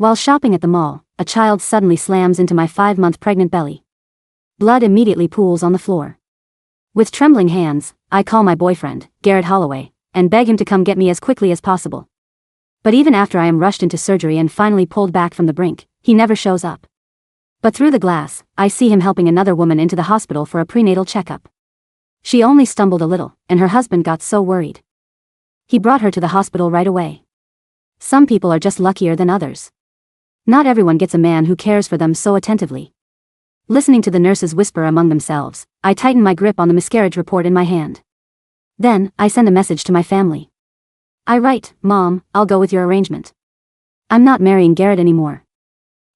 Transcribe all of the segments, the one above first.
While shopping at the mall, a child suddenly slams into my 5-month pregnant belly. Blood immediately pools on the floor. With trembling hands, I call my boyfriend, Garrett Holloway, and beg him to come get me as quickly as possible. But even after I am rushed into surgery and finally pulled back from the brink, he never shows up. But through the glass, I see him helping another woman into the hospital for a prenatal checkup. She only stumbled a little, and her husband got so worried. He brought her to the hospital right away. Some people are just luckier than others. Not everyone gets a man who cares for them so attentively. Listening to the nurses whisper among themselves, I tighten my grip on the miscarriage report in my hand. Then, I send a message to my family. I write, "Mom, I'll go with your arrangement. I'm not marrying Garrett anymore."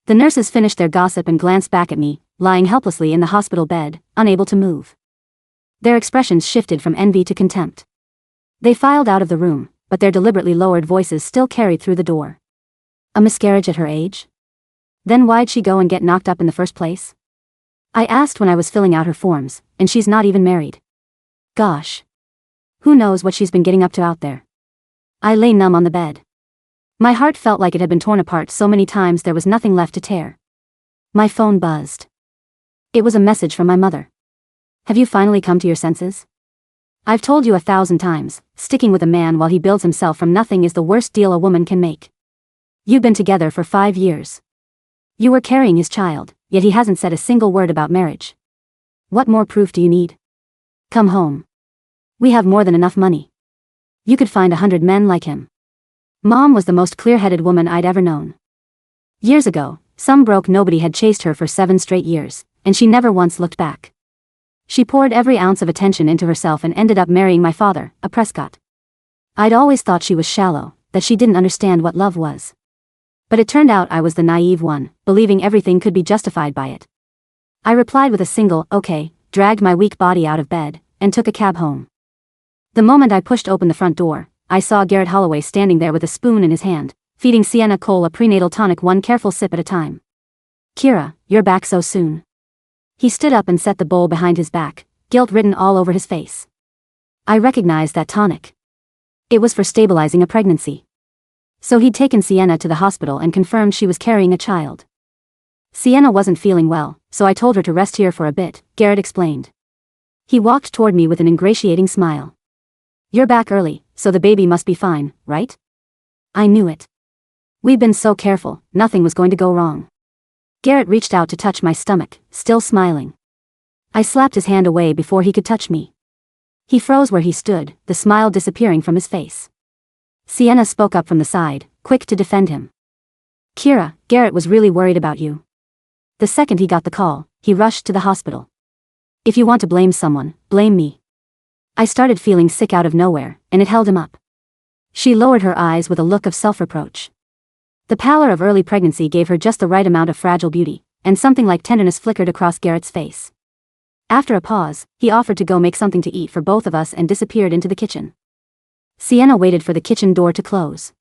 The nurses finish their gossip and glance back at me, lying helplessly in the hospital bed, unable to move. Their expressions shifted from envy to contempt. They filed out of the room, but their deliberately lowered voices still carried through the door. A miscarriage at her age? Then why'd she go and get knocked up in the first place? I asked when I was filling out her forms, and she's not even married. Gosh. Who knows what she's been getting up to out there? I lay numb on the bed. My heart felt like it had been torn apart so many times there was nothing left to tear. My phone buzzed. It was a message from my mother. "Have you finally come to your senses? I've told you 1,000 times, sticking with a man while he builds himself from nothing is the worst deal a woman can make. You've been together for 5 years. You were carrying his child, yet he hasn't said a single word about marriage. What more proof do you need? Come home. We have more than enough money. You could find 100 men like him." Mom was the most clear-headed woman I'd ever known. Years ago, some broke nobody had chased her for 7 straight years, and she never once looked back. She poured every ounce of attention into herself and ended up marrying my father, a Prescott. I'd always thought she was shallow, that she didn't understand what love was. But it turned out I was the naive one, believing everything could be justified by it. I replied with a single, "Okay," dragged my weak body out of bed, and took a cab home. The moment I pushed open the front door, I saw Garrett Holloway standing there with a spoon in his hand, feeding Sienna Cole a prenatal tonic one careful sip at a time. "Kira, you're back so soon." He stood up and set the bowl behind his back, guilt written all over his face. I recognized that tonic. It was for stabilizing a pregnancy. So he'd taken Sienna to the hospital and confirmed she was carrying a child. Sienna wasn't feeling well, so I told her to rest here for a bit, Garrett explained. He walked toward me with an ingratiating smile. "You're back early, so the baby must be fine, right?" I knew it. We'd been so careful, nothing was going to go wrong. Garrett reached out to touch my stomach, still smiling. I slapped his hand away before he could touch me. He froze where he stood, the smile disappearing from his face. Sienna spoke up from the side, quick to defend him. "Kira, Garrett was really worried about you. The second he got the call, he rushed to the hospital. If you want to blame someone, blame me." I started feeling sick out of nowhere, and it held him up. She lowered her eyes with a look of self-reproach. The pallor of early pregnancy gave her just the right amount of fragile beauty, and something like tenderness flickered across Garrett's face. After a pause, he offered to go make something to eat for both of us and disappeared into the kitchen. Sienna waited for the kitchen door to close.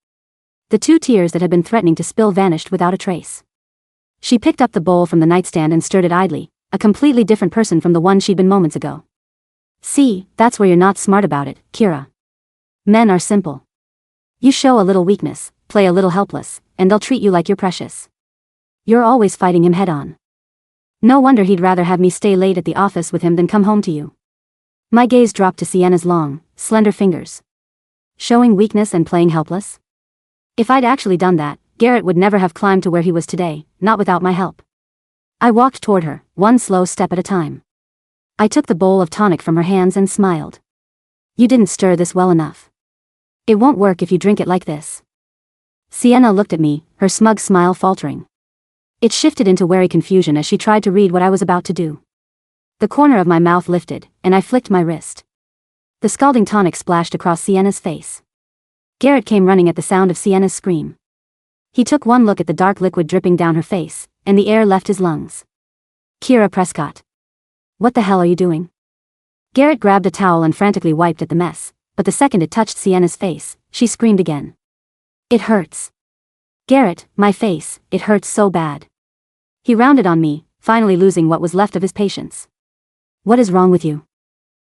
The 2 tears that had been threatening to spill vanished without a trace. She picked up the bowl from the nightstand and stirred it idly, a completely different person from the one she'd been moments ago. "See, that's where you're not smart about it, Kira. Men are simple. You show a little weakness, play a little helpless, and they'll treat you like you're precious. You're always fighting him head-on. No wonder he'd rather have me stay late at the office with him than come home to you." My gaze dropped to Sienna's long, slender fingers. Showing weakness and playing helpless? If I'd actually done that, Garrett would never have climbed to where he was today, not without my help. I walked toward her, one slow step at a time. I took the bowl of tonic from her hands and smiled. "You didn't stir this well enough. It won't work if you drink it like this." Sienna looked at me, her smug smile faltering. It shifted into wary confusion as she tried to read what I was about to do. The corner of my mouth lifted, and I flicked my wrist. The scalding tonic splashed across Sienna's face. Garrett came running at the sound of Sienna's scream. He took one look at the dark liquid dripping down her face, and the air left his lungs. "Kira Prescott. What the hell are you doing?" Garrett grabbed a towel and frantically wiped at the mess, but the second it touched Sienna's face, she screamed again. "It hurts. Garrett, my face, it hurts so bad." He rounded on me, finally losing what was left of his patience. "What is wrong with you?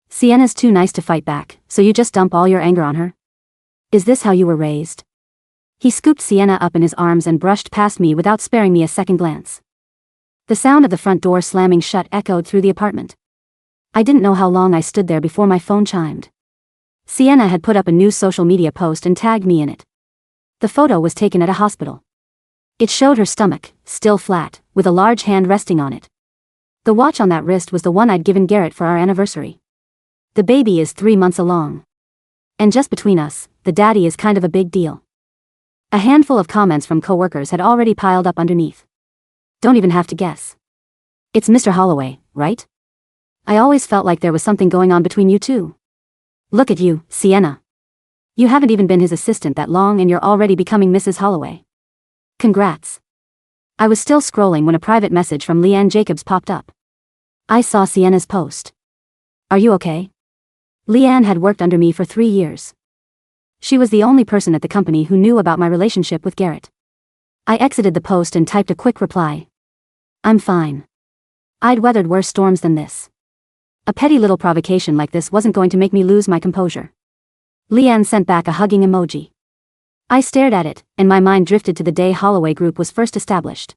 Sienna's too nice to fight back, so you just dump all your anger on her? Is this how you were raised?" He scooped Sienna up in his arms and brushed past me without sparing me a second glance. The sound of the front door slamming shut echoed through the apartment. I didn't know how long I stood there before my phone chimed. Sienna had put up a new social media post and tagged me in it. The photo was taken at a hospital. It showed her stomach, still flat, with a large hand resting on it. The watch on that wrist was the one I'd given Garrett for our anniversary. The baby is 3 months along. And just between us, the daddy is kind of a big deal. A handful of comments from coworkers had already piled up underneath. Don't even have to guess. It's Mr. Holloway, right? I always felt like there was something going on between you two. Look at you, Sienna. You haven't even been his assistant that long and you're already becoming Mrs. Holloway. Congrats. I was still scrolling when a private message from Leanne Jacobs popped up. I saw Sienna's post. Are you okay? Leanne had worked under me for 3 years. She was the only person at the company who knew about my relationship with Garrett. I exited the post and typed a quick reply. I'm fine. I'd weathered worse storms than this. A petty little provocation like this wasn't going to make me lose my composure. Leanne sent back a hugging emoji. I stared at it, and my mind drifted to the day Holloway Group was first established.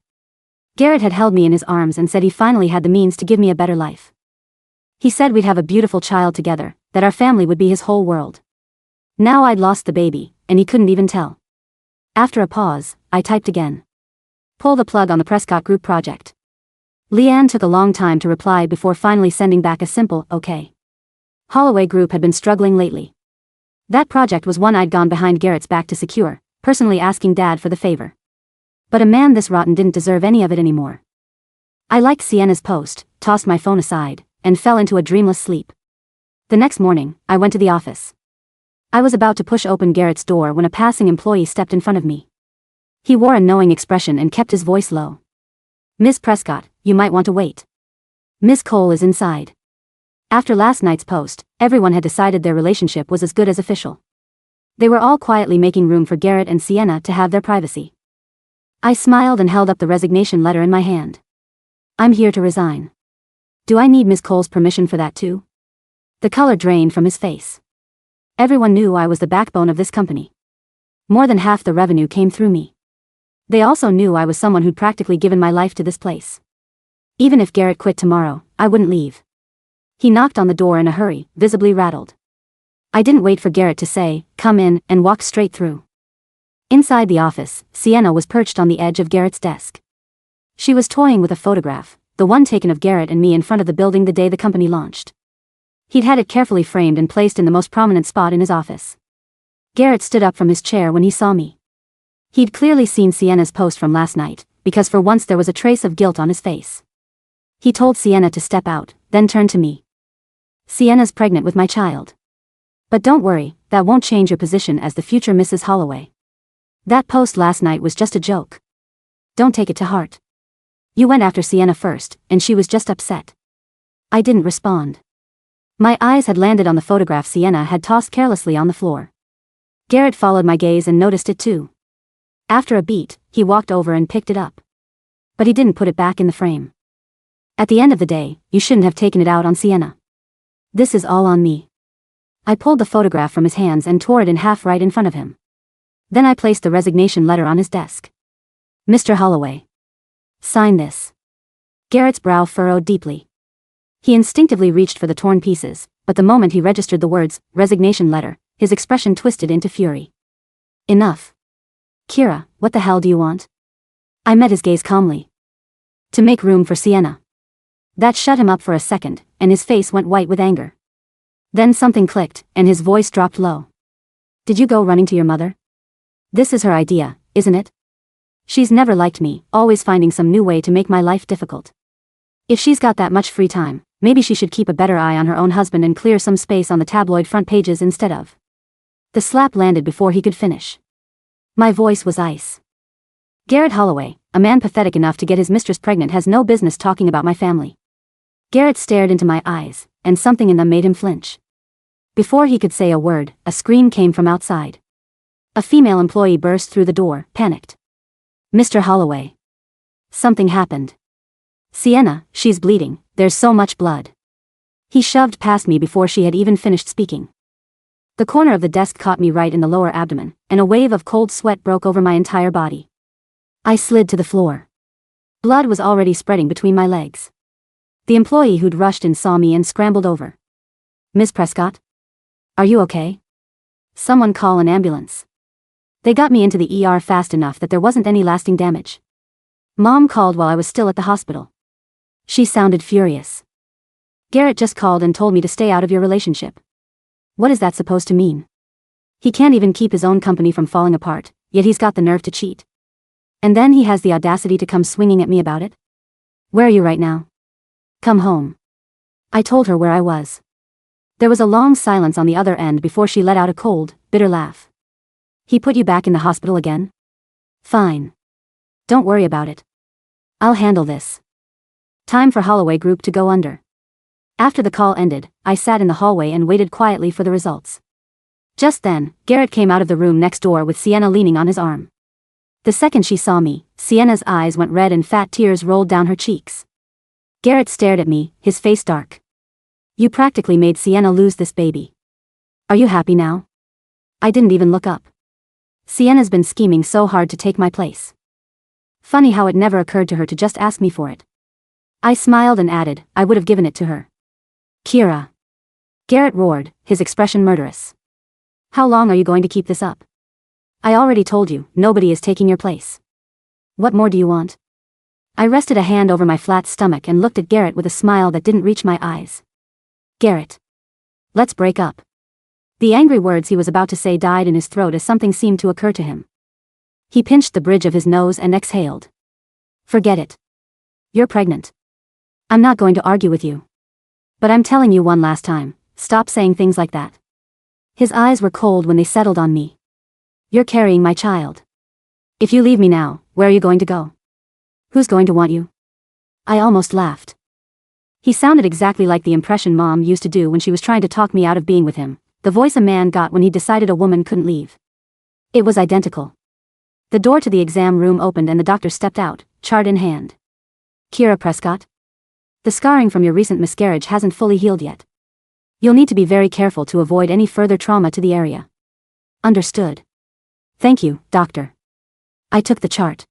Garrett had held me in his arms and said he finally had the means to give me a better life. He said we'd have a beautiful child together, that our family would be his whole world. Now I'd lost the baby, and he couldn't even tell. After a pause, I typed again. Pull the plug on the Prescott Group project. Leanne took a long time to reply before finally sending back a simple, okay. Holloway Group had been struggling lately. That project was one I'd gone behind Garrett's back to secure, personally asking Dad for the favor. But a man this rotten didn't deserve any of it anymore. I liked Sienna's post, tossed my phone aside, and fell into a dreamless sleep. The next morning, I went to the office. I was about to push open Garrett's door when a passing employee stepped in front of me. He wore a knowing expression and kept his voice low. Miss Prescott, you might want to wait. Miss Cole is inside. After last night's post, everyone had decided their relationship was as good as official. They were all quietly making room for Garrett and Sienna to have their privacy. I smiled and held up the resignation letter in my hand. I'm here to resign. Do I need Miss Cole's permission for that too? The color drained from his face. Everyone knew I was the backbone of this company. More than half the revenue came through me. They also knew I was someone who'd practically given my life to this place. Even if Garrett quit tomorrow, I wouldn't leave. He knocked on the door in a hurry, visibly rattled. I didn't wait for Garrett to say, come in, and walked straight through. Inside the office, Sienna was perched on the edge of Garrett's desk. She was toying with a photograph, the one taken of Garrett and me in front of the building the day the company launched. He'd had it carefully framed and placed in the most prominent spot in his office. Garrett stood up from his chair when he saw me. He'd clearly seen Sienna's post from last night, because for once there was a trace of guilt on his face. He told Sienna to step out, then turned to me. Sienna's pregnant with my child. But don't worry, that won't change your position as the future Mrs. Holloway. That post last night was just a joke. Don't take it to heart. You went after Sienna first, and she was just upset. I didn't respond. My eyes had landed on the photograph Sienna had tossed carelessly on the floor. Garrett followed my gaze and noticed it too. After a beat, he walked over and picked it up. But he didn't put it back in the frame. At the end of the day, you shouldn't have taken it out on Sienna. This is all on me. I pulled the photograph from his hands and tore it in half right in front of him. Then I placed the resignation letter on his desk. Mr. Holloway. Sign this. Garrett's brow furrowed deeply. He instinctively reached for the torn pieces, but the moment he registered the words, resignation letter, his expression twisted into fury. Enough. Kira, what the hell do you want? I met his gaze calmly. To make room for Sienna. That shut him up for a second, and his face went white with anger. Then something clicked, and his voice dropped low. Did you go running to your mother? This is her idea, isn't it? She's never liked me, always finding some new way to make my life difficult. If she's got that much free time, maybe she should keep a better eye on her own husband and clear some space on the tabloid front pages instead of. The slap landed before he could finish. My voice was ice. Garrett Holloway, a man pathetic enough to get his mistress pregnant, has no business talking about my family. Garrett stared into my eyes, and something in them made him flinch. Before he could say a word, a scream came from outside. A female employee burst through the door, panicked. Mr. Holloway. Something happened. Sienna, she's bleeding, there's so much blood. He shoved past me before she had even finished speaking. The corner of the desk caught me right in the lower abdomen, and a wave of cold sweat broke over my entire body. I slid to the floor. Blood was already spreading between my legs. The employee who'd rushed in saw me and scrambled over. "Miss Prescott? Are you okay? Someone call an ambulance." They got me into the ER fast enough that there wasn't any lasting damage. Mom called while I was still at the hospital. She sounded furious. "Garrett just called and told me to stay out of your relationship." What is that supposed to mean? He can't even keep his own company from falling apart, yet he's got the nerve to cheat. And then he has the audacity to come swinging at me about it? "Where are you right now?" "Come home." I told her where I was. There was a long silence on the other end before she let out a cold, bitter laugh. "He put you back in the hospital again?" "Fine. Don't worry about it. I'll handle this." Time for Holloway Group to go under. After the call ended, I sat in the hallway and waited quietly for the results. Just then, Garrett came out of the room next door with Sienna leaning on his arm. The second she saw me, Sienna's eyes went red and fat tears rolled down her cheeks. Garrett stared at me, his face dark. "You practically made Sienna lose this baby. Are you happy now?" I didn't even look up. Sienna's been scheming so hard to take my place. Funny how it never occurred to her to just ask me for it. I smiled and added, I would have given it to her. "Kira." Garrett roared, his expression murderous. "How long are you going to keep this up? I already told you, nobody is taking your place. What more do you want?" I rested a hand over my flat stomach and looked at Garrett with a smile that didn't reach my eyes. "Garrett. Let's break up." The angry words he was about to say died in his throat as something seemed to occur to him. He pinched the bridge of his nose and exhaled. "Forget it. You're pregnant. I'm not going to argue with you. But I'm telling you one last time, stop saying things like that." His eyes were cold when they settled on me. "You're carrying my child. If you leave me now, where are you going to go? Who's going to want you?" I almost laughed. He sounded exactly like the impression Mom used to do when she was trying to talk me out of being with him, the voice a man got when he decided a woman couldn't leave. It was identical. The door to the exam room opened and the doctor stepped out, chart in hand. "Kira Prescott? The scarring from your recent miscarriage hasn't fully healed yet. You'll need to be very careful to avoid any further trauma to the area." "Understood. Thank you, doctor." I took the chart.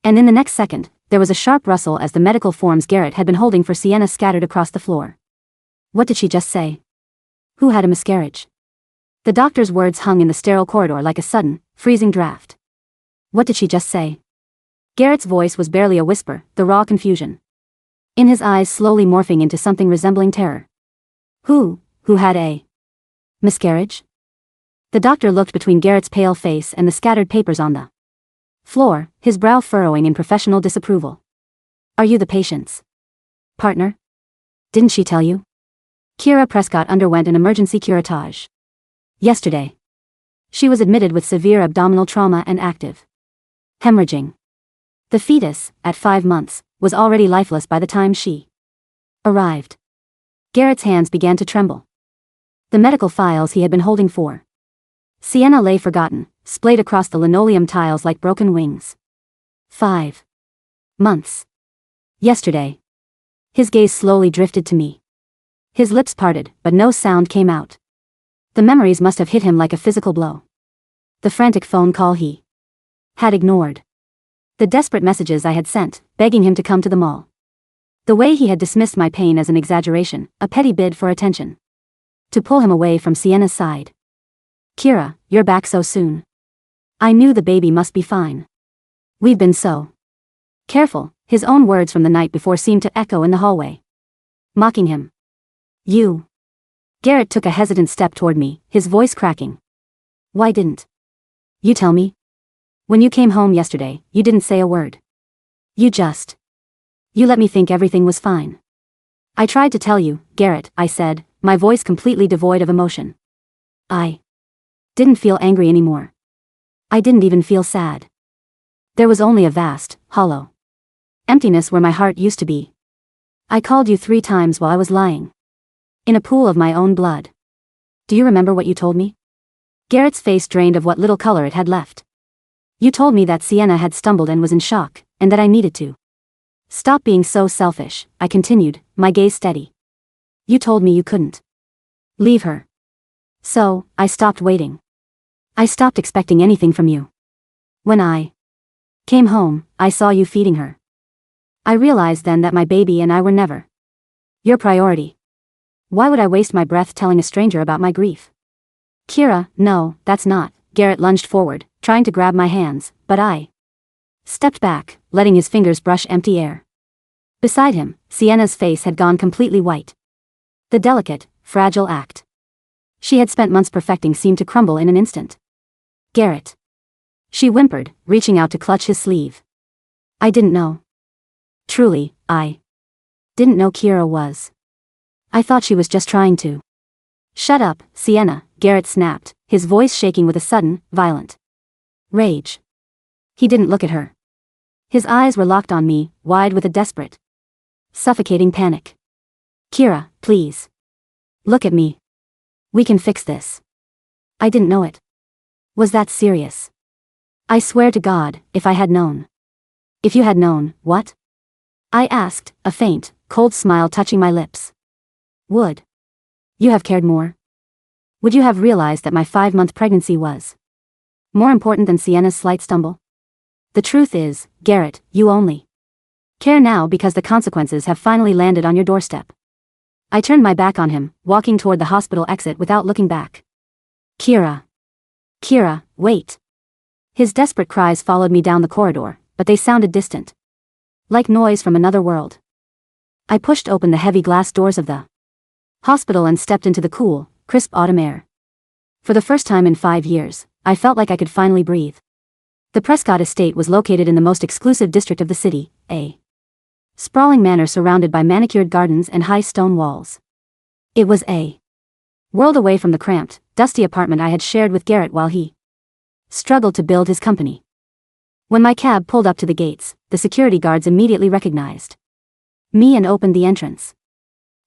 And in the next second, there was a sharp rustle as the medical forms Garrett had been holding for Sienna scattered across the floor. What did she just say? Who had a miscarriage? The doctor's words hung in the sterile corridor like a sudden, freezing draft. What did she just say? Garrett's voice was barely a whisper, the raw confusion. In his eyes slowly morphing into something resembling terror. Who had a miscarriage? The doctor looked between Garrett's pale face and the scattered papers on the floor, his brow furrowing in professional disapproval. "Are you the patient's partner? Didn't she tell you?" Kira Prescott underwent an emergency curettage yesterday. She was admitted with severe abdominal trauma and active hemorrhaging. The fetus, at 5 months, was already lifeless by the time she arrived. Garrett's hands began to tremble. The medical files he had been holding for Sienna lay forgotten, splayed across the linoleum tiles like broken wings. 5 months. Yesterday. His gaze slowly drifted to me. His lips parted, but no sound came out. The memories must have hit him like a physical blow. The frantic phone call he had ignored. The desperate messages I had sent, begging him to come to the mall. The way he had dismissed my pain as an exaggeration, a petty bid for attention. To pull him away from Sienna's side. "Kira, you're back so soon. I knew the baby must be fine. We've been so careful." His own words from the night before seemed to echo in the hallway. Mocking him. "You." Garrett took a hesitant step toward me, his voice cracking. "Why didn't you tell me? When you came home yesterday, you didn't say a word. You let me think everything was fine." "I tried to tell you, Garrett," I said, my voice completely devoid of emotion. I didn't feel angry anymore. I didn't even feel sad. There was only a vast, hollow emptiness where my heart used to be. "I called you 3 times while I was lying in a pool of my own blood. Do you remember what you told me?" Garrett's face drained of what little color it had left. "You told me that Sienna had stumbled and was in shock, and that I needed to stop being so selfish," I continued, my gaze steady. "You told me you couldn't leave her. So, I stopped waiting. I stopped expecting anything from you. When I came home, I saw you feeding her. I realized then that my baby and I were never your priority. Why would I waste my breath telling a stranger about my grief? Kira, no, that's not. Garrett lunged forward, trying to grab my hands, but I stepped back, letting his fingers brush empty air. Beside him, Sienna's face had gone completely white. The delicate, fragile act she had spent months perfecting seemed to crumble in an instant. Garrett. She whimpered, reaching out to clutch his sleeve. I didn't know. Truly, I didn't know Kira was. I thought she was just trying to. Shut up, Sienna, Garrett snapped, his voice shaking with a sudden, violent rage. He didn't look at her. His eyes were locked on me, wide with a desperate, suffocating panic. Kira, please. Look at me. We can fix this. I didn't know it was that serious. I swear to God, if I had known. If you had known, what? I asked, a faint, cold smile touching my lips. Would you have cared more? Would you have realized that my 5-month pregnancy was more important than Sienna's slight stumble? The truth is, Garrett, you only care now because the consequences have finally landed on your doorstep. I turned my back on him, walking toward the hospital exit without looking back. Kira. Kira, wait. His desperate cries followed me down the corridor, but they sounded distant. Like noise from another world. I pushed open the heavy glass doors of the hospital and stepped into the cool, crisp autumn air. For the first time in 5 years, I felt like I could finally breathe. The Prescott estate was located in the most exclusive district of the city, a sprawling manor surrounded by manicured gardens and high stone walls. It was a world away from the cramped, dusty apartment I had shared with Garrett while he struggled to build his company. When my cab pulled up to the gates, the security guards immediately recognized me and opened the entrance.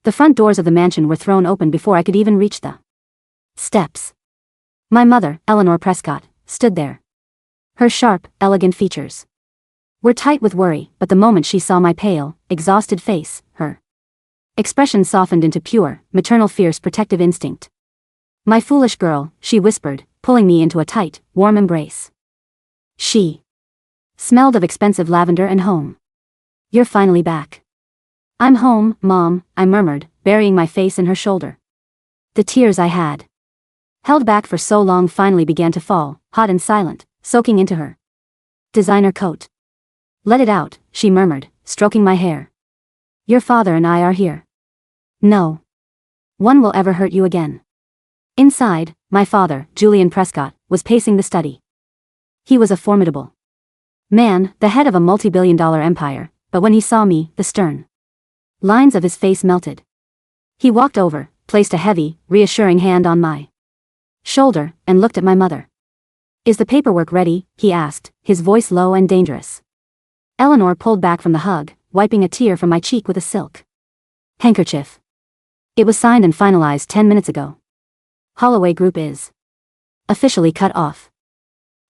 The front doors of the mansion were thrown open before I could even reach the steps. My mother, Eleanor Prescott, stood there. Her sharp, elegant features were tight with worry, but the moment she saw my pale, exhausted face, her expression softened into pure, maternal fierce protective instinct. My foolish girl, she whispered, pulling me into a tight, warm embrace. She smelled of expensive lavender and home. You're finally back. I'm home, Mom, I murmured, burying my face in her shoulder. The tears I had held back for so long finally began to fall, hot and silent, soaking into her designer coat. Let it out, she murmured, stroking my hair. Your father and I are here. No one will ever hurt you again. Inside, my father, Julian Prescott, was pacing the study. He was a formidable man, the head of a multi-billion-dollar empire, but when he saw me, the stern lines of his face melted. He walked over, placed a heavy, reassuring hand on my shoulder, and looked at my mother. Is the paperwork ready? He asked, his voice low and dangerous. Eleanor pulled back from the hug, wiping a tear from my cheek with a silk handkerchief. It was signed and finalized 10 minutes ago. Holloway Group is officially cut off.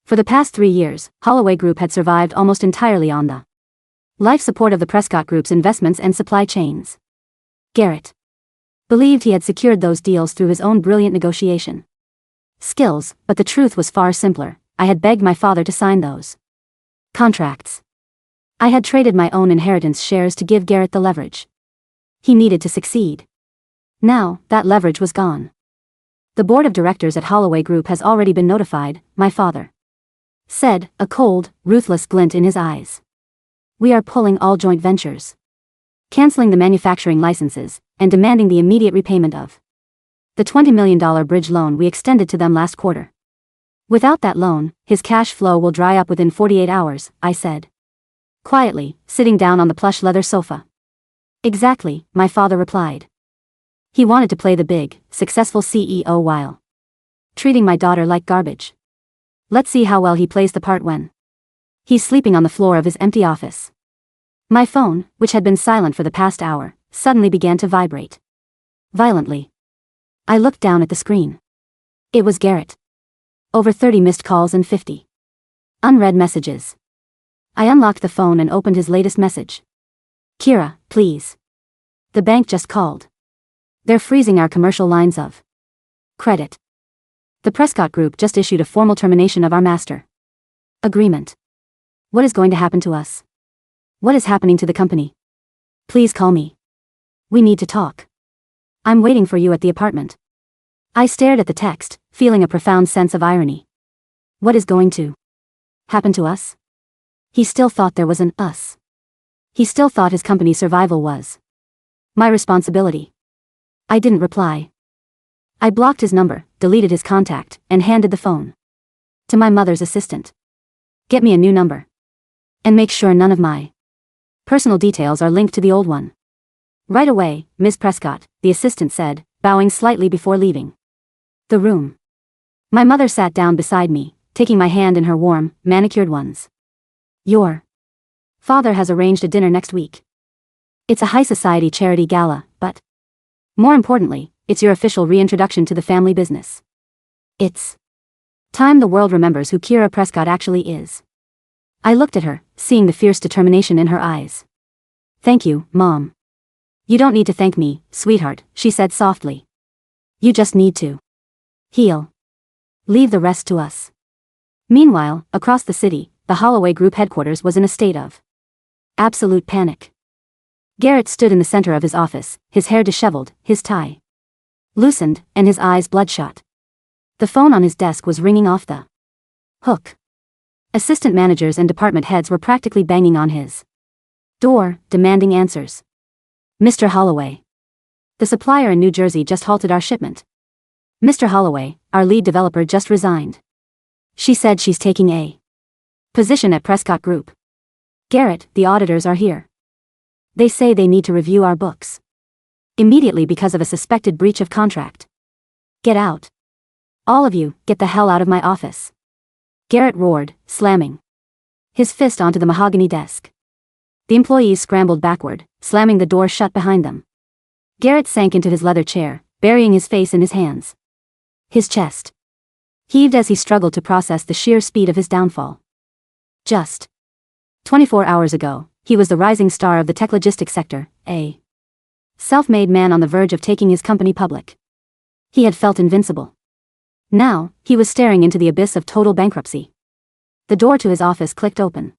For the past 3 years, Holloway Group had survived almost entirely on the life support of the Prescott Group's investments and supply chains. Garrett believed he had secured those deals through his own brilliant negotiation skills, but the truth was far simpler. I had begged my father to sign those contracts. I had traded my own inheritance shares to give Garrett the leverage he needed to succeed. Now, that leverage was gone. The board of directors at Holloway Group has already been notified, my father said, a cold, ruthless glint in his eyes. We are pulling all joint ventures, canceling the manufacturing licenses, and demanding the immediate repayment of the $20 million bridge loan we extended to them last quarter. Without that loan, his cash flow will dry up within 48 hours, I said quietly, sitting down on the plush leather sofa. Exactly, my father replied. He wanted to play the big, successful CEO while treating my daughter like garbage. Let's see how well he plays the part when he's sleeping on the floor of his empty office. My phone, which had been silent for the past hour, suddenly began to vibrate violently. I looked down at the screen. It was Garrett. Over 30 missed calls and 50 unread messages. I unlocked the phone and opened his latest message. Kira, please. The bank just called. They're freezing our commercial lines of credit. The Prescott Group just issued a formal termination of our master agreement. What is going to happen to us? What is happening to the company? Please call me. We need to talk. I'm waiting for you at the apartment. I stared at the text, feeling a profound sense of irony. What is going to happen to us? He still thought there was an us. He still thought his company's survival was my responsibility. I didn't reply. I blocked his number, deleted his contact, and handed the phone to my mother's assistant. Get me a new number. And make sure none of my personal details are linked to the old one. Right away, Miss Prescott, the assistant said, bowing slightly before leaving the room. My mother sat down beside me, taking my hand in her warm, manicured ones. Your father has arranged a dinner next week. It's a high society charity gala, but more importantly, it's your official reintroduction to the family business. It's time the world remembers who Kira Prescott actually is. I looked at her, seeing the fierce determination in her eyes. Thank you, Mom. You don't need to thank me, sweetheart, she said softly. You just need to heal. Leave the rest to us. Meanwhile, across the city, the Holloway Group headquarters was in a state of absolute panic. Garrett stood in the center of his office, his hair disheveled, his tie loosened, and his eyes bloodshot. The phone on his desk was ringing off the hook. Assistant managers and department heads were practically banging on his door, demanding answers. Mr. Holloway. The supplier in New Jersey just halted our shipment. Mr. Holloway, our lead developer, just resigned. She said she's taking a position at Prescott Group. Garrett, the auditors are here. They say they need to review our books immediately because of a suspected breach of contract. Get out. All of you, get the hell out of my office. Garrett roared, slamming his fist onto the mahogany desk. The employees scrambled backward, slamming the door shut behind them. Garrett sank into his leather chair, burying his face in his hands. His chest heaved as he struggled to process the sheer speed of his downfall. Just 24 hours ago, he was the rising star of the tech logistics sector, a self-made man on the verge of taking his company public. He had felt invincible. Now, he was staring into the abyss of total bankruptcy. The door to his office clicked open.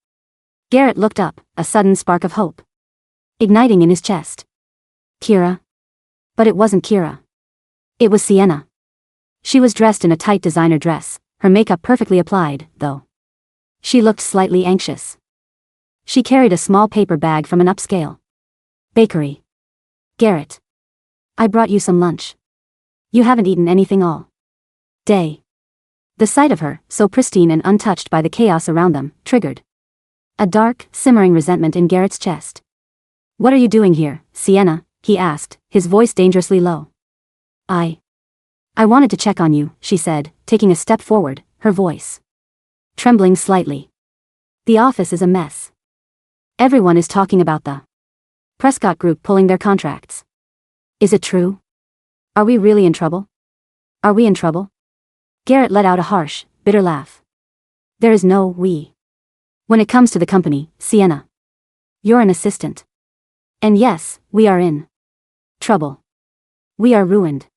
Garrett looked up, a sudden spark of hope igniting in his chest. Kira? But it wasn't Kira. It was Sienna. She was dressed in a tight designer dress, her makeup perfectly applied, though she looked slightly anxious. She carried a small paper bag from an upscale bakery. Garrett. I brought you some lunch. You haven't eaten anything all day. The sight of her, so pristine and untouched by the chaos around them, triggered a dark, simmering resentment in Garrett's chest. What are you doing here, Sienna? He asked, his voice dangerously low. I wanted to check on you, she said, taking a step forward, her voice trembling slightly. The office is a mess. Everyone is talking about the Prescott Group pulling their contracts. Is it true? Are we really in trouble? Are we in trouble? Garrett let out a harsh, bitter laugh. There is no we. When it comes to the company, Sienna. You're an assistant. And yes, we are in trouble. We are ruined.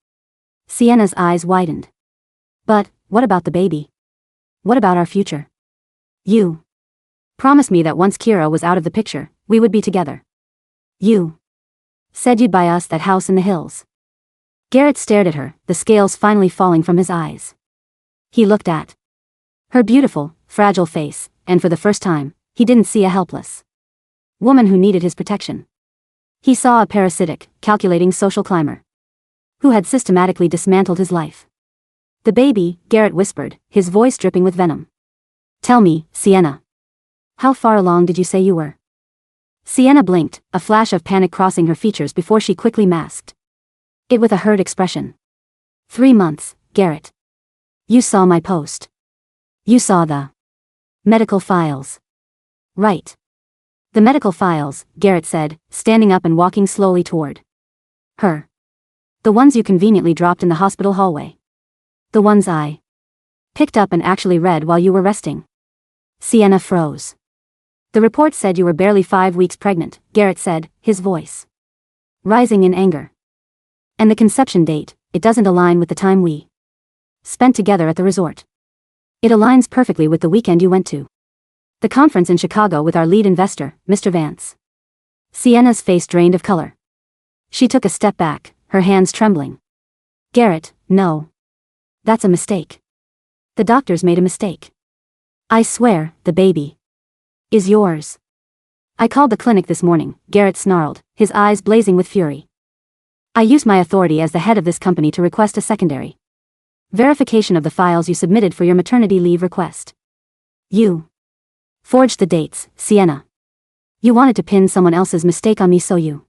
Sienna's eyes widened. But, what about the baby? What about our future? You promised me that once Kira was out of the picture, we would be together. You said you'd buy us that house in the hills. Garrett stared at her, the scales finally falling from his eyes. He looked at her beautiful, fragile face, and for the first time, he didn't see a helpless woman who needed his protection. He saw a parasitic, calculating social climber who had systematically dismantled his life. The baby, Garrett whispered, his voice dripping with venom. Tell me, Sienna. How far along did you say you were? Sienna blinked, a flash of panic crossing her features before she quickly masked it with a hurt expression. 3 months, Garrett. You saw my post. You saw the medical files. Right. The medical files, Garrett said, standing up and walking slowly toward her. The ones you conveniently dropped in the hospital hallway. The ones I picked up and actually read while you were resting. Sienna froze. The report said you were barely 5 weeks pregnant, Garrett said, his voice rising in anger. And the conception date, it doesn't align with the time we spent together at the resort. It aligns perfectly with the weekend you went to. The conference in Chicago with our lead investor, Mr. Vance. Sienna's face drained of color. She took a step back, her hands trembling. Garrett, no. That's a mistake. The doctors made a mistake. I swear, the baby is yours. I called the clinic this morning, Garrett snarled, his eyes blazing with fury. I used my authority as the head of this company to request a secondary verification of the files you submitted for your maternity leave request. You forged the dates, Sienna. You wanted to pin someone else's mistake on me so you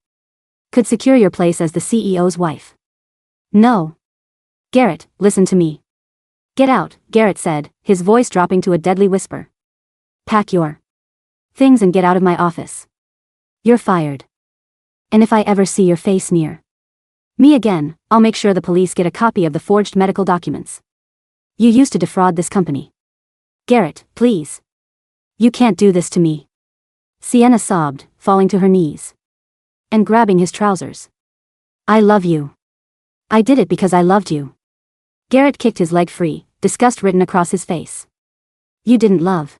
could secure your place as the CEO's wife. No. Garrett, listen to me. Get out, Garrett said, his voice dropping to a deadly whisper. Pack your things and get out of my office. You're fired. And if I ever see your face near me again, I'll make sure the police get a copy of the forged medical documents you used to defraud this company. Garrett, please. You can't do this to me. Sienna sobbed, falling to her knees and grabbing his trousers. I love you. I did it because I loved you. Garrett kicked his leg free, disgust written across his face. You didn't love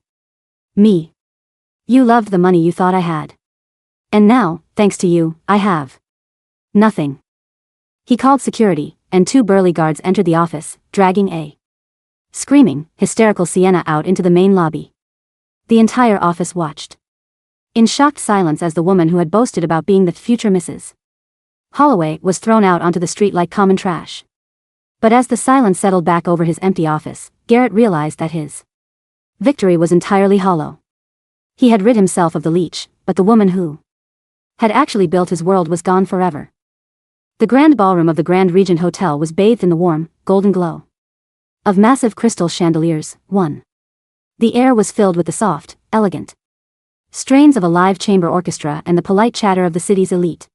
me. You loved the money you thought I had. And now, thanks to you, I have nothing. He called security, and 2 burly guards entered the office, dragging a screaming, hysterical Sienna out into the main lobby. The entire office watched in shocked silence as the woman who had boasted about being the future Mrs. Holloway was thrown out onto the street like common trash. But as the silence settled back over his empty office, Garrett realized that his victory was entirely hollow. He had rid himself of the leech, but the woman who had actually built his world was gone forever. The grand ballroom of the Grand Regent Hotel was bathed in the warm, golden glow of massive crystal chandeliers. The air was filled with the soft, elegant strains of a live chamber orchestra and the polite chatter of the city's elite.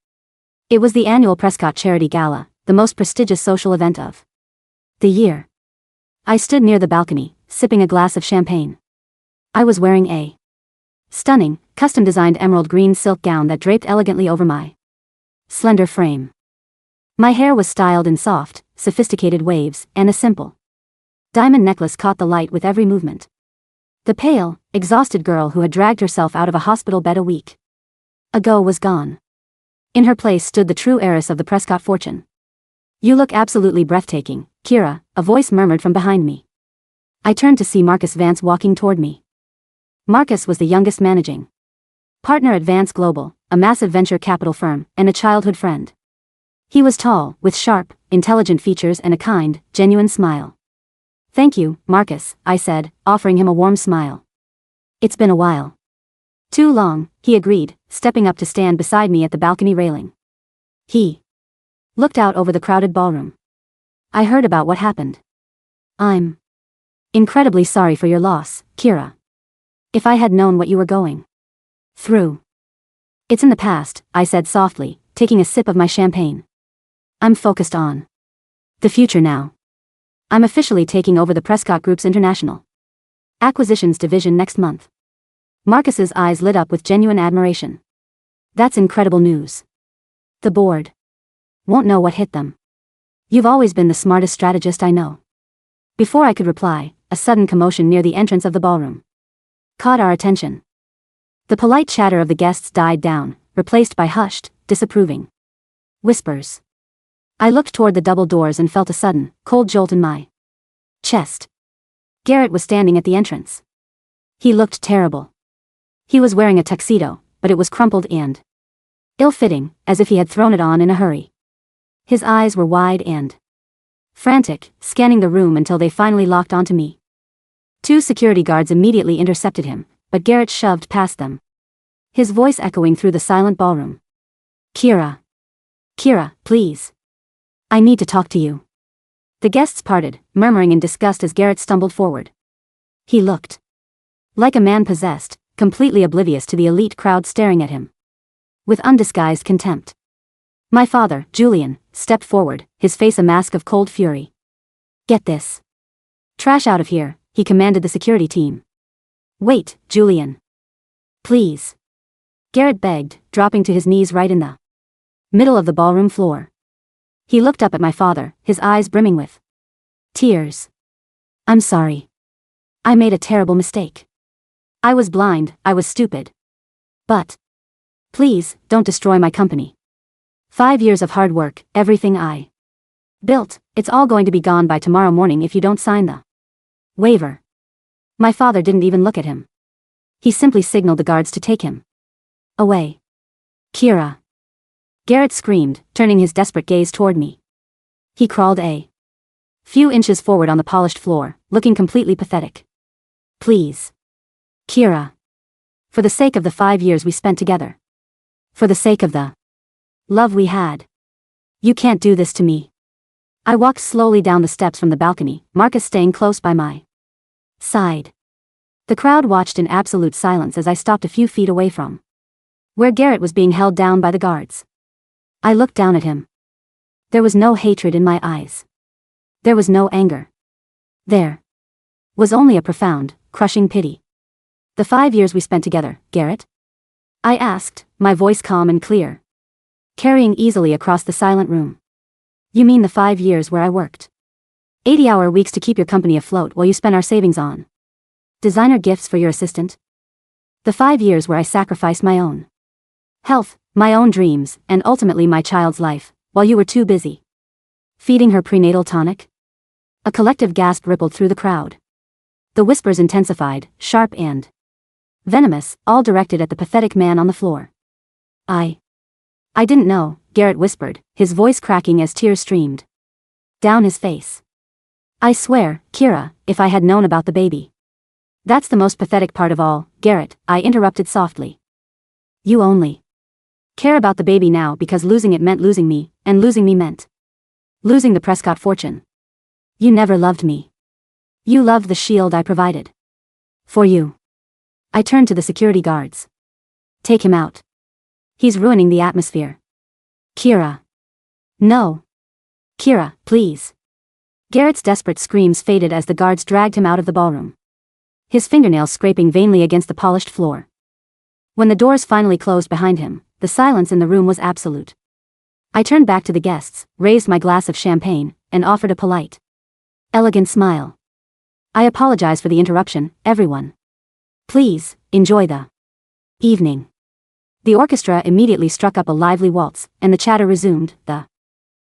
It was the annual Prescott Charity Gala, the most prestigious social event of the year. I stood near the balcony, sipping a glass of champagne. I was wearing a stunning, custom-designed emerald green silk gown that draped elegantly over my slender frame. My hair was styled in soft, sophisticated waves, and a simple diamond necklace caught the light with every movement. The pale, exhausted girl who had dragged herself out of a hospital bed a week ago was gone. In her place stood the true heiress of the Prescott fortune. You look absolutely breathtaking, Kira, a voice murmured from behind me. I turned to see Marcus Vance walking toward me. Marcus was the youngest managing partner at Vance Global, a massive venture capital firm, and a childhood friend. He was tall, with sharp, intelligent features and a kind, genuine smile. Thank you, Marcus, I said, offering him a warm smile. It's been a while. Too long, he agreed, stepping up to stand beside me at the balcony railing. He looked out over the crowded ballroom. I heard about what happened. I'm incredibly sorry for your loss, Kira. If I had known what you were going through. It's in the past, I said softly, taking a sip of my champagne. I'm focused on the future now. I'm officially taking over the Prescott Group's international acquisitions division next month. Marcus's eyes lit up with genuine admiration. That's incredible news. The board won't know what hit them. You've always been the smartest strategist I know. Before I could reply, a sudden commotion near the entrance of the ballroom caught our attention. The polite chatter of the guests died down, replaced by hushed, disapproving whispers. I looked toward the double doors and felt a sudden, cold jolt in my chest. Garrett was standing at the entrance. He looked terrible. He was wearing a tuxedo, but it was crumpled and ill-fitting, as if he had thrown it on in a hurry. His eyes were wide and frantic, scanning the room until they finally locked onto me. 2 security guards immediately intercepted him, but Garrett shoved past them, his voice echoing through the silent ballroom. Kira, please. I need to talk to you. The guests parted, murmuring in disgust as Garrett stumbled forward. He looked like a man possessed, completely oblivious to the elite crowd staring at him with undisguised contempt. My father, Julian, stepped forward, his face a mask of cold fury. Get this trash out of here, he commanded the security team. Wait, Julian. Please. Garrett begged, dropping to his knees right in the middle of the ballroom floor. He looked up at my father, his eyes brimming with Tears. I'm sorry. I made a terrible mistake. I was blind, I was stupid. But please, don't destroy my company. 5 years of hard work, everything I built, it's all going to be gone by tomorrow morning if you don't sign the waiver. My father didn't even look at him. He simply signaled the guards to take him away. Kira. Garrett screamed, turning his desperate gaze toward me. He crawled a few inches forward on the polished floor, looking completely pathetic. Please. Kira. For the sake of the 5 years we spent together. For the sake of the love we had. You can't do this to me. I walked slowly down the steps from the balcony, Marcus staying close by my side. The crowd watched in absolute silence as I stopped a few feet away from where Garrett was being held down by the guards. I looked down at him. There was no hatred in my eyes. There was no anger. There was only a profound, crushing pity. The 5 years we spent together, Garrett? I asked, my voice calm and clear, carrying easily across the silent room. You mean the 5 years where I worked 80-hour weeks to keep your company afloat while you spent our savings on designer gifts for your assistant? The 5 years where I sacrificed my own health, my own dreams, and ultimately my child's life, while you were too busy feeding her prenatal tonic? A collective gasp rippled through the crowd. The whispers intensified, sharp and venomous, all directed at the pathetic man on the floor. I didn't know, Garrett whispered, his voice cracking as tears streamed down his face. I swear, Kira, if I had known about the baby. That's the most pathetic part of all, Garrett, I interrupted softly. You only care about the baby now because losing it meant losing me, and losing me meant losing the Prescott fortune. You never loved me. You loved the shield I provided for you. I turned to the security guards. Take him out. He's ruining the atmosphere. Kira. No. Kira, please. Garrett's desperate screams faded as the guards dragged him out of the ballroom, his fingernails scraping vainly against the polished floor. When the doors finally closed behind him, the silence in the room was absolute. I turned back to the guests, raised my glass of champagne, and offered a polite, elegant smile. I apologize for the interruption, everyone. Please, enjoy the evening. The orchestra immediately struck up a lively waltz, and the chatter resumed, the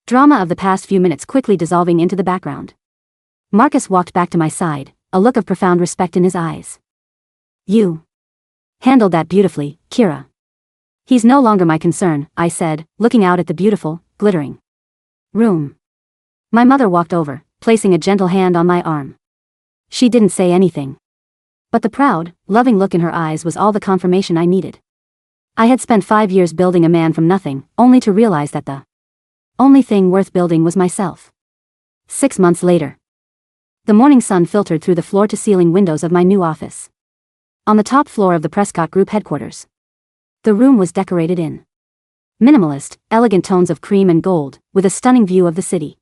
drama of the past few minutes quickly dissolving into the background. Marcus walked back to my side, a look of profound respect in his eyes. You handled that beautifully, Kira. He's no longer my concern, I said, looking out at the beautiful, glittering room. My mother walked over, placing a gentle hand on my arm. She didn't say anything, but the proud, loving look in her eyes was all the confirmation I needed. I had spent 5 years building a man from nothing, only to realize that the only thing worth building was myself. 6 months later. The morning sun filtered through the floor-to-ceiling windows of my new office. On the top floor of the Prescott Group headquarters. The room was decorated in minimalist, elegant tones of cream and gold, with a stunning view of the city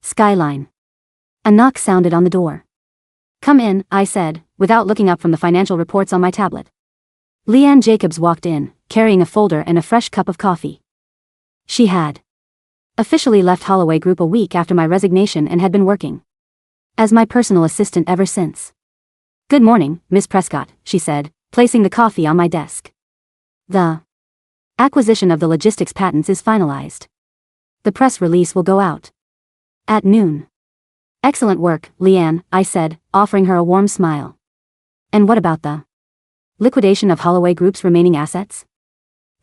skyline. A knock sounded on the door. Come in, I said, without looking up from the financial reports on my tablet. Leanne Jacobs walked in, carrying a folder and a fresh cup of coffee. She had officially left Holloway Group a week after my resignation and had been working as my personal assistant ever since. Good morning, Miss Prescott, she said, placing the coffee on my desk. The acquisition of the logistics patents is finalized. The press release will go out at noon. Excellent work, Leanne, I said, offering her a warm smile. And what about the liquidation of Holloway Group's remaining assets?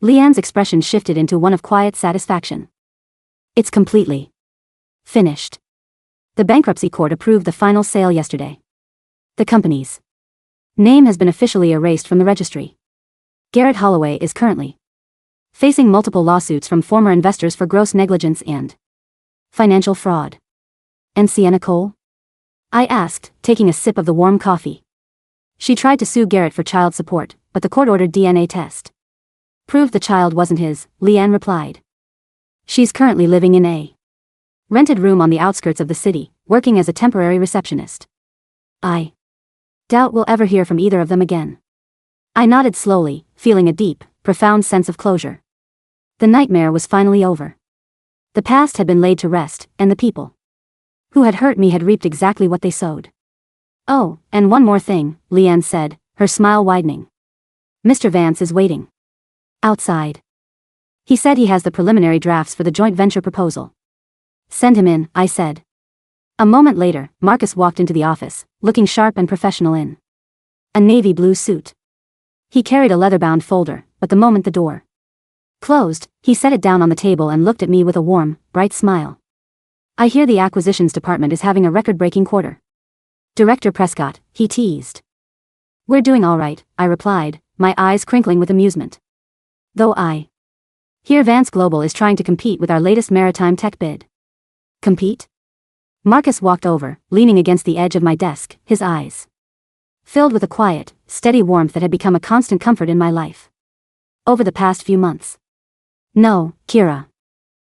Leanne's expression shifted into one of quiet satisfaction. It's completely finished. The bankruptcy court approved the final sale yesterday. The company's name has been officially erased from the registry. Garrett Holloway is currently facing multiple lawsuits from former investors for gross negligence and financial fraud. And Sienna Cole? I asked, taking a sip of the warm coffee. She tried to sue Garrett for child support, but the court-ordered DNA test proved the child wasn't his, Leanne replied. She's currently living in a rented room on the outskirts of the city, working as a temporary receptionist. I doubt we'll ever hear from either of them again. I nodded slowly, feeling a deep, profound sense of closure. The nightmare was finally over. The past had been laid to rest, and the people Who had hurt me had reaped exactly what they sowed. Oh, and one more thing, Leanne said, her smile widening. Mr. Vance is waiting. Outside. He said he has the preliminary drafts for the joint venture proposal. Send him in, I said. A moment later, Marcus walked into the office, looking sharp and professional in a navy blue suit. He carried a leather-bound folder, but the moment the door closed, he set it down on the table and looked at me with a warm, bright smile. I hear the acquisitions department is having a record-breaking quarter. Director Prescott, he teased. We're doing all right, I replied, my eyes crinkling with amusement. Though I hear Vance Global is trying to compete with our latest maritime tech bid. Compete? Marcus walked over, leaning against the edge of my desk, his eyes filled with a quiet, steady warmth that had become a constant comfort in my life over the past few months. No, Kira.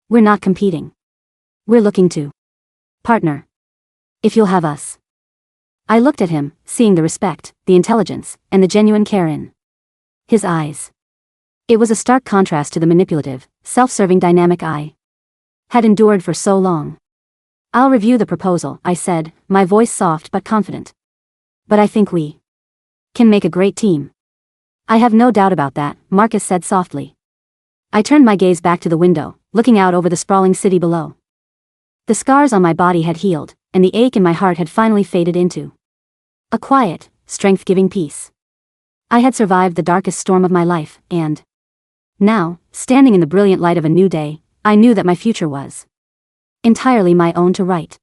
We're not competing. We're looking to partner. If you'll have us. I looked at him, seeing the respect, the intelligence, and the genuine care in his eyes. It was a stark contrast to the manipulative, self-serving dynamic I had endured for so long. I'll review the proposal, I said, my voice soft but confident. But I think we can make a great team. I have no doubt about that, Marcus said softly. I turned my gaze back to the window, looking out over the sprawling city below. The scars on my body had healed, and the ache in my heart had finally faded into a quiet, strength-giving peace. I had survived the darkest storm of my life, and now, standing in the brilliant light of a new day, I knew that my future was entirely my own to write.